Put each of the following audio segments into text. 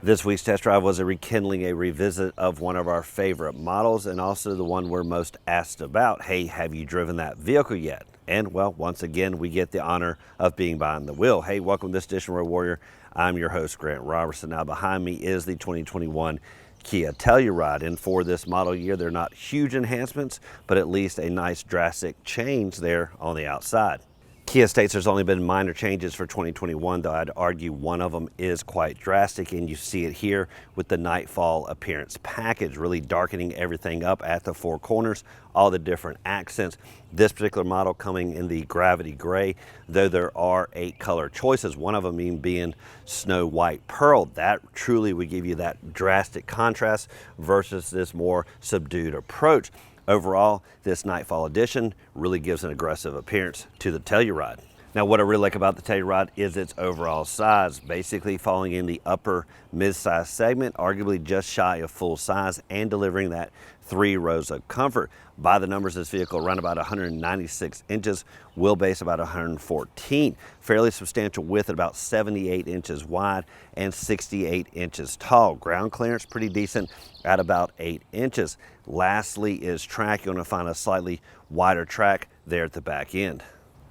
This week's test drive was a rekindling, a revisit of one of our favorite models, and also the one we're most asked about. Hey, have you driven that vehicle yet? And well, once again, we get the honor of being behind the wheel. Hey, welcome to this edition of Road Warrior. I'm your host, Grant Roberson. Now behind me is the 2021 Kia Telluride, and for this model year, they're not huge enhancements, but at least a nice drastic change there on the outside. Kia states there's only been minor changes for 2021, though I'd argue one of them is quite drastic, and you see it here with the Nightfall appearance package, really darkening everything up at the four corners, all the different accents. This particular model coming in the gravity gray, though there are 8 color choices, one of them being snow white pearl. That truly would give you that drastic contrast versus this more subdued approach. Overall, this Nightfall Edition really gives an aggressive appearance to the Telluride. Now, what I really like about the Telluride is its overall size, basically falling in the upper mid-size segment, arguably just shy of full size, and delivering that 3 rows of comfort. By the numbers, this vehicle around about 196 inches, wheelbase about 114, fairly substantial width at about 78 inches wide and 68 inches tall. Ground clearance pretty decent at about 8 inches. Lastly is track. You're going to find a slightly wider track there at the back end.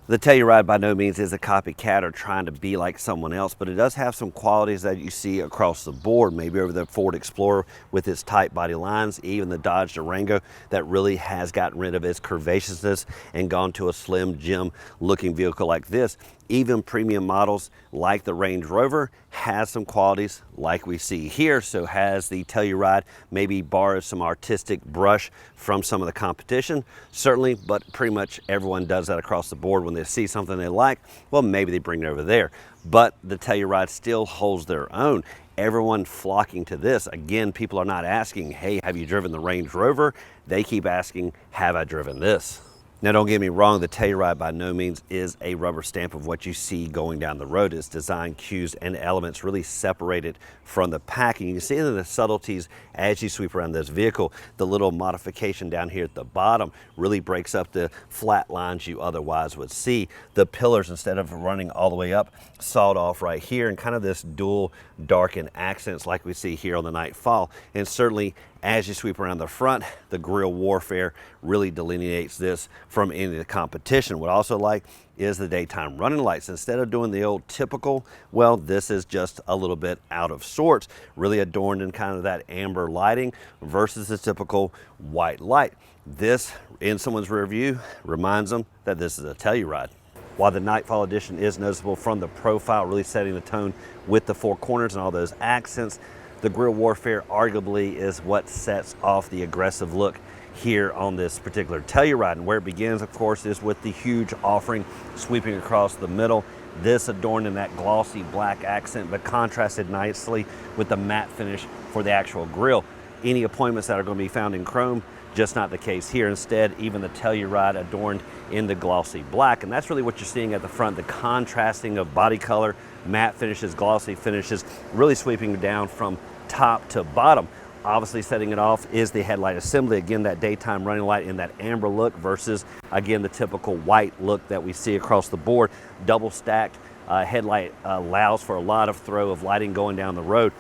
The Telluride by no means is a copycat or trying to be like someone else, but it does have some qualities that you see across the board, maybe over the Ford Explorer with its tight body lines, even the Dodge Durango that really has gotten rid of its curvaceousness and gone to a slim Jim looking vehicle like this. Even premium models like the Range Rover has some qualities like we see here. So has the Telluride maybe borrowed some artistic brush from some of the competition? Certainly, but pretty much everyone does that across the board. When they see something they like, well, maybe they bring it over there. But the Telluride still holds their own. Everyone flocking to this. Again, people are not asking, hey, have you driven the Range Rover? They keep asking, have I driven this? Now, don't get me wrong, the Telluride by no means is a rubber stamp of what you see going down the road. Its design cues and elements really separated from the pack. And you can see the subtleties as you sweep around this vehicle. The little modification down here at the bottom really breaks up the flat lines you otherwise would see. The pillars, instead of running all the way up, sawed off right here, and kind of this dual darkened accents like we see here on the Nightfall. And certainly, as you sweep around the front, the grille warfare really delineates this from any of the competition. What I also like is the daytime running lights. Instead of doing the old typical, well, this is just a little bit out of sorts, really adorned in kind of that amber lighting versus the typical white light. This, in someone's rear view, reminds them that this is a Telluride. While the Nightfall Edition is noticeable from the profile, really setting the tone with the four corners and all those accents, the grille warfare arguably is what sets off the aggressive look here on this particular Telluride. And where it begins, of course, is with the huge offering sweeping across the middle. This adorned in that glossy black accent, but contrasted nicely with the matte finish for the actual grille. Any appointments that are going to be found in chrome, just not the case here. Instead, even the Telluride adorned in the glossy black. And that's really what you're seeing at the front, the contrasting of body color, matte finishes, glossy finishes, really sweeping down from top to bottom. Obviously setting it off is the headlight assembly. Again, that daytime running light in that amber look versus, again, the typical white look that we see across the board. Double stacked headlight allows for a lot of throw of lighting going down the road.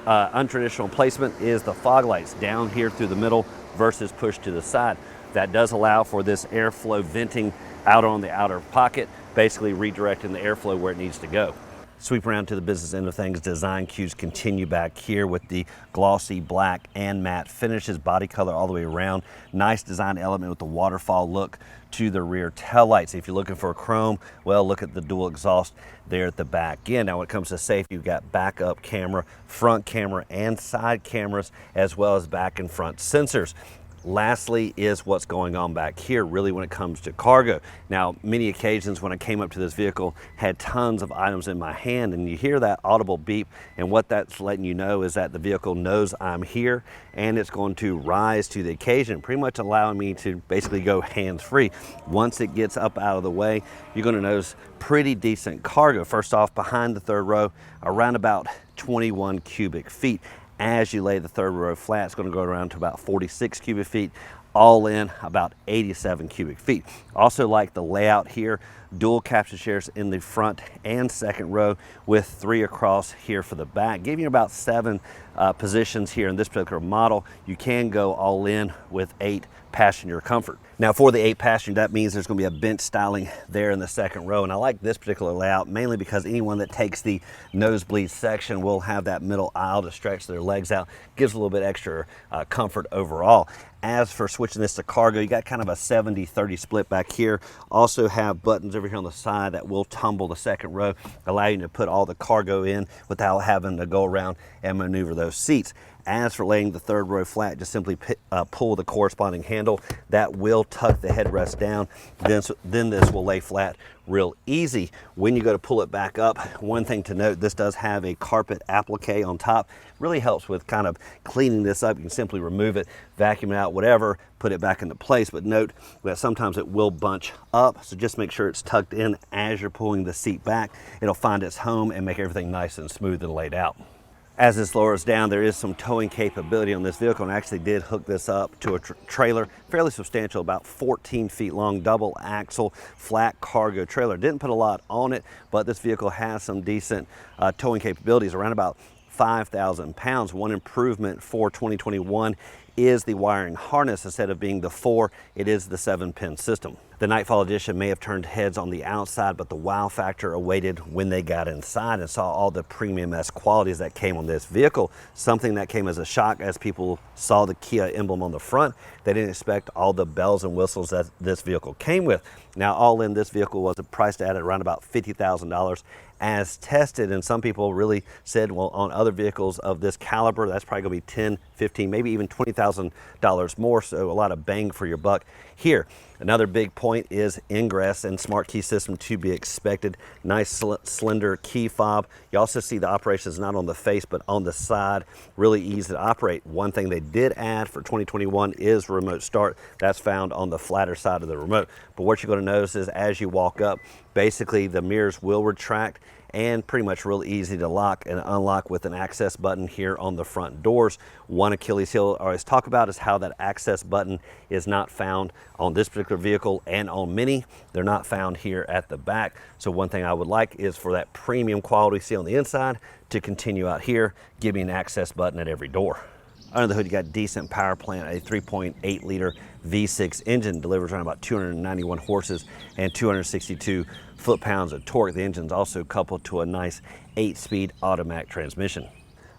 Untraditional placement is the fog lights down here through the middle versus pushed to the side. That does allow for this airflow venting out on the outer pocket, basically redirecting the airflow where it needs to go. Sweep around to the business end of things. Design cues continue back here with the glossy black and matte finishes, body color all the way around. Nice design element with the waterfall look to the rear taillights. If you're looking for a chrome, well, look at the dual exhaust there at the back end. Now, when it comes to safety, you've got backup camera, front camera, and side cameras, as well as back and front sensors. Lastly is what's going on back here, really, when it comes to cargo. Now, many occasions when I came up to this vehicle, had tons of items in my hand, and you hear that audible beep, and what that's letting you know is that the vehicle knows I'm here, and it's going to rise to the occasion, pretty much allowing me to basically go hands-free. Once it gets up out of the way, you're going to notice pretty decent cargo. First off, behind the third row, around about 21 cubic feet. As you lay the third row flat, it's going to go around to about 46 cubic feet. all in about 87 cubic feet. Also like the layout here, dual captain chairs in the front and second row with 3 across here for the back, giving you about 7 positions here in this particular model. You can go all in with 8 passenger comfort. Now for the 8 passenger, that means there's going to be a bench styling there in the second row, and I like this particular layout mainly because anyone that takes the nosebleed section will have that middle aisle to stretch their legs out. Gives a little bit extra comfort overall. As for switching this to cargo, you got kind of a 70-30 split back here. Also have buttons over here on the side that will tumble the second row, allow you to put all the cargo in without having to go around and maneuver those seats. As for laying the third row flat, just simply pull the corresponding handle. That will tuck the headrest down. Then this will lay flat real easy. When you go to pull it back up, one thing to note, this does have a carpet applique on top. Really helps with kind of cleaning this up. You can simply remove it, vacuum it out, whatever, put it back into place. But note that sometimes it will bunch up, so just make sure it's tucked in as you're pulling the seat back. It'll find its home and make everything nice and smooth and laid out. As this lowers down, there is some towing capability on this vehicle, and I actually did hook this up to a trailer, fairly substantial, about 14 feet long, double axle, flat cargo trailer. Didn't put a lot on it, but this vehicle has some decent towing capabilities, around about 5,000 pounds. One improvement for 2021 is the wiring harness. Instead of being the 4, it is the 7-pin system. The Nightfall Edition may have turned heads on the outside, but the wow factor awaited when they got inside and saw all the premium-esque qualities that came on this vehicle. Something that came as a shock as people saw the Kia emblem on the front. They didn't expect all the bells and whistles that this vehicle came with. Now, all in, this vehicle was priced at around about $50,000 as tested, and some people really said, well, on other vehicles of this caliber, that's probably going to be $10, $15, maybe even $20,000 more, so a lot of bang for your buck here. Another big point is ingress and smart key system to be expected. Nice slender key fob. You also see the operations not on the face but on the side. Really easy to operate. One thing they did add for 2021 is remote start. That's found on the flatter side of the remote. But what you're going to notice is as you walk up, basically the mirrors will retract and pretty much real easy to lock and unlock with an access button here on the front doors. One Achilles heel I always talk about is how that access button is not found on this particular vehicle and on many. They're not found here at the back. So one thing I would like is for that premium quality you see on the inside to continue out here, give me an access button at every door. Under the hood, you got decent power plant, a 3.8 liter V6 engine, delivers around about 291 horses and 262 foot-pounds of torque. The engine's also coupled to a nice 8-speed automatic transmission.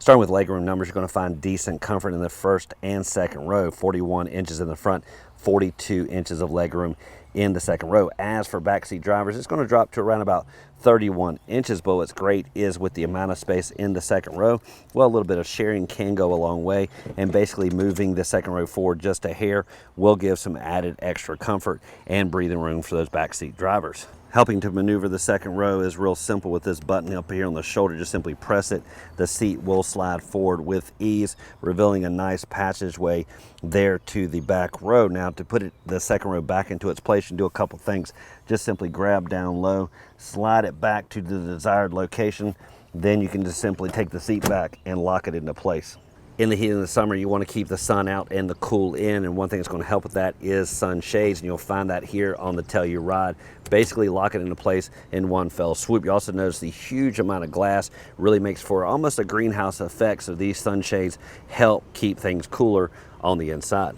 Starting with legroom numbers, you're going to find decent comfort in the first and second row, 41 inches in the front, 42 inches of legroom in the second row. As for backseat drivers, it's going to drop to around about 31 inches, but what's great is with the amount of space in the second row, well, a little bit of sharing can go a long way, and basically moving the second row forward just a hair will give some added extra comfort and breathing room for those backseat drivers. Helping to maneuver the second row is real simple with this button up here on the shoulder. Just simply press it. The seat will slide forward with ease, revealing a nice passageway there to the back row. Now, to put the second row back into its place, you can do a couple things. Just simply grab down low, slide it back to the desired location. Then you can just simply take the seat back and lock it into place. In the heat of the summer, you want to keep the sun out and the cool in, and one thing that's going to help with that is sun shades, and you'll find that here on the Telluride. Basically lock it into place in one fell swoop. You also notice the huge amount of glass really makes for almost a greenhouse effect, so these sunshades help keep things cooler on the inside.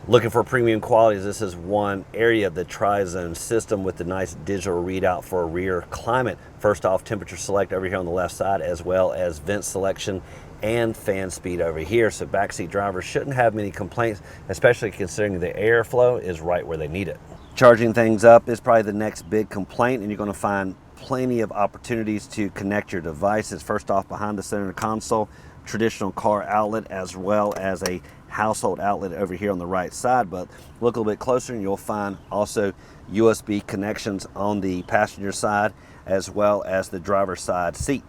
Looking for premium qualities, this is one area of the tri-zone system with the nice digital readout for rear climate. First off, temperature select over here on the left side, as well as vent selection and fan speed over here. So backseat drivers shouldn't have many complaints, especially considering the airflow is right where they need it. Charging things up is probably the next big complaint, and you're going to find plenty of opportunities to connect your devices. First off, behind the center console, traditional car outlet as well as a household outlet over here on the right side. But look a little bit closer and you'll find also USB connections on the passenger side as well as the driver's side seat.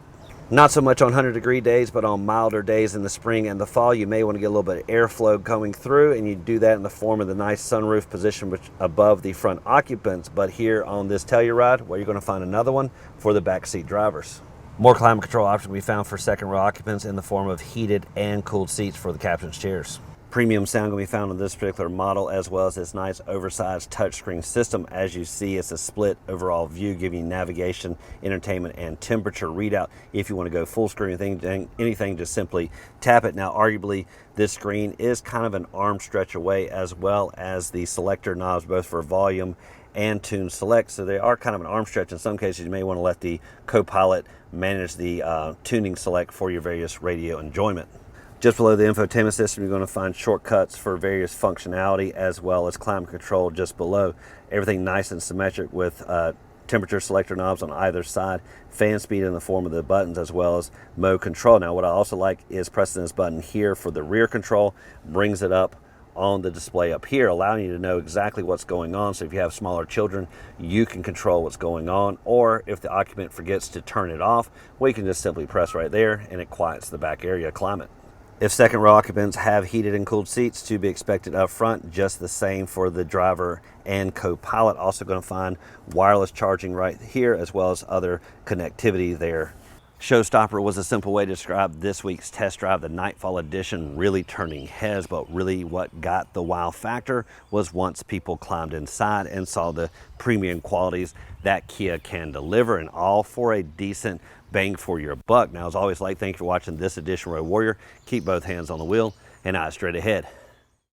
Not so much on 100-degree days, but on milder days in the spring and the fall, you may want to get a little bit of airflow coming through, and you do that in the form of the nice sunroof position which above the front occupants. But here on this Telluride, where you're going to find another one for the backseat drivers. More climate control options we found for second row occupants in the form of heated and cooled seats for the captain's chairs. Premium sound can be found in this particular model, as well as this nice oversized touchscreen system. As you see, it's a split overall view, giving you navigation, entertainment, and temperature readout. If you want to go full screen, anything, just simply tap it. Now, arguably, this screen is kind of an arm stretch away, as well as the selector knobs, both for volume and tune select. So they are kind of an arm stretch. In some cases, you may want to let the co-pilot manage the tuning select for your various radio enjoyment. Just below the infotainment system, you're going to find shortcuts for various functionality, as well as climate control just below. Everything nice and symmetric with temperature selector knobs on either side, fan speed in the form of the buttons, as well as mode control. Now, what I also like is pressing this button here for the rear control, brings it up on the display up here, allowing you to know exactly what's going on. So if you have smaller children, you can control what's going on, or if the occupant forgets to turn it off, well, you can just simply press right there and it quiets the back area climate. If second row occupants have heated and cooled seats, to be expected up front, just the same for the driver and co-pilot. Also going to find wireless charging right here, as well as other connectivity there. Showstopper was a simple way to describe this week's test drive, the Nightfall Edition, really turning heads. But really what got the wow factor was once people climbed inside and saw the premium qualities that Kia can deliver, and all for a decent bang for your buck. Now, as always, thank you for watching this edition of Road Warrior. Keep both hands on the wheel and eyes straight ahead.